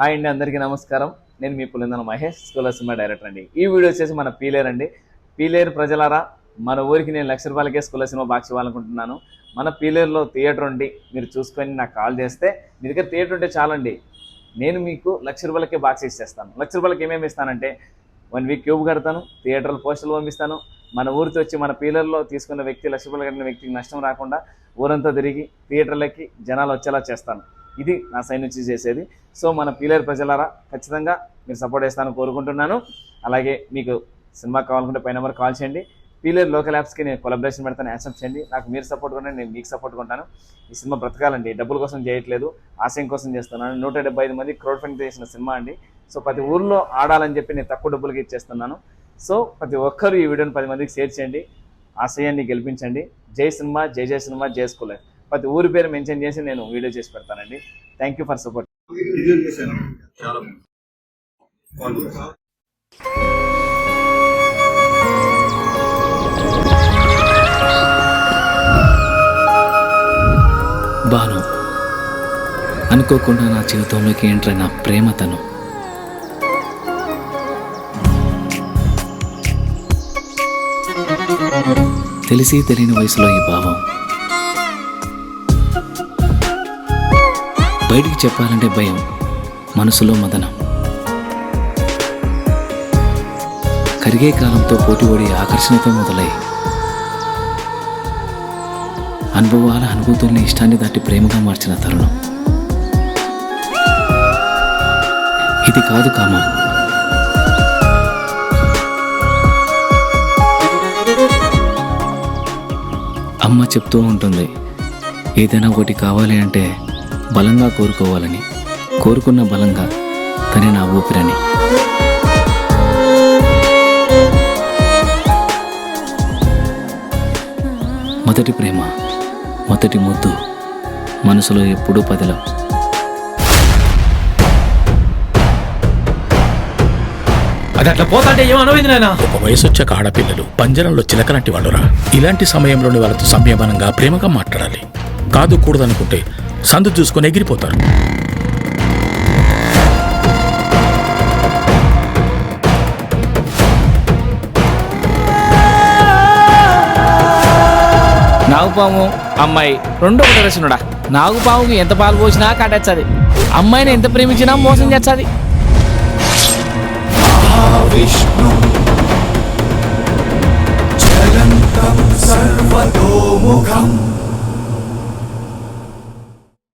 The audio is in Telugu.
హాయ్ అండి, అందరికీ నమస్కారం. నేను మీ పులిందన మహేష్, స్కూల్ సినిమా డైరెక్టర్ అండి. ఈ వీడియో వచ్చేసి మన పీలేరు అండి. పీలేరు ప్రజలారా, మన ఊరికి నేను ₹1,00,000 స్కూల్ సినిమా బాక్స్ ఇవ్వాలనుకుంటున్నాను. మన పీలేరులో థియేటర్ ఉండి మీరు చూసుకొని నాకు కాల్ చేస్తే, మీ దగ్గర థియేటర్ ఉంటే చాలండి, నేను మీకు ₹1,00,000 బాక్స్ ఇచ్చేస్తాను. ₹1,00,000 ఏమేమి ఇస్తానంటే 1 వీక్ క్యూబ్ కడతాను, థియేటర్లో పోస్టర్లు పంపిస్తాను. మన ఊరితో వచ్చి మన పీలర్లో తీసుకున్న వ్యక్తి ₹1,00,000 కట్టిన వ్యక్తికి నష్టం రాకుండా ఊరంతా తిరిగి థియేటర్లకి జనాలు వచ్చేలా చేస్తాను. ఇది నా సైడ్ నుంచి చేసేది. సో మన పీలేరు ప్రజలారా, ఖచ్చితంగా మీరు సపోర్ట్ చేస్తానని కోరుకుంటున్నాను. అలాగే మీకు సినిమా కావాలనుకుంటే పై నెంబర్ కాల్ చేయండి. పీలేరు లోకల్ యాప్స్కి నేను కొలాబరేషన్ పెడతాను, యాక్సెప్ట్ చేయండి. నాకు మీరు సపోర్ట్ కొనండి, నేను మీకు సపోర్ట్ కొంటాను. ఈ సినిమా బ్రతకాలండి, డబ్బుల కోసం చేయట్లేదు, ఆశయం కోసం చేస్తున్నాను. 175 మంది క్రౌడ్ ఫండింగ్ చేసిన సినిమా అండి. సో ప్రతి ఊర్లో ఆడాలని చెప్పి నేను తక్కువ డబ్బులకి ఇచ్చేస్తున్నాను. సో ప్రతి ఒక్కరు ఈ వీడియోని 10 మందికి షేర్ చేయండి, ఆశయాన్ని గెలిపించండి. జై సినిమా, జై జై సినిమా, జై స్కూల్. ప్రతి ఊరి పేరు మెన్షన్ చేసి నేను వీడియో చేసి పెడతానండి. Thank you for support. Banu, అనుకోకుండా నా జీవితంలోకి ఎంటర్ అయిన ప్రేమ తను. తెలిసి తెలియని వయసులో ఈ భావం బయటికి చెప్పాలంటే భయం, మనసులో మదనం. కరిగే కాలంతో పోటీపడి ఆకర్షణతో మొదలై అనుభవాల అనుభూతుల్ని ఇష్టాన్ని దాటి ప్రేమగా మార్చిన తరుణం ఇది. కాదు కామం, అమ్మ చెప్తూ ఉంటుంది, ఏదైనా ఒకటి కావాలి అంటే బలంగా కోరుకోవాలని, కోరుకున్న బలంగా తనే నా ఊపిరని. మొదటి ప్రేమ, మొదటి ముద్దు, మనసులో ఎప్పుడూ పదిలం. అది అట్లా పోతాంటే ఏమనమైంది నాయనా? ఒక వయసు వచ్చాక ఆడపిల్లలు పంజరంలో చిలకలాంటి వాళ్ళురా. ఇలాంటి సమయంలోని వాళ్ళతో సంయమనంగా ప్రేమగా మాట్లాడాలి. కాదు కూడదనుకుంటే సందు చూసుకొని ఎగిరిపోతారు. నాగుపాము అమ్మాయి రెండు ఒకటి రచనుడా. నాగుపాముకి ఎంత పాలు పోసినా కాటేస్తుంది, అమ్మాయిని ఎంత ప్రేమించినా మోసం చేస్తుంది. విష్ణు చలంతం సర్వతోముఖం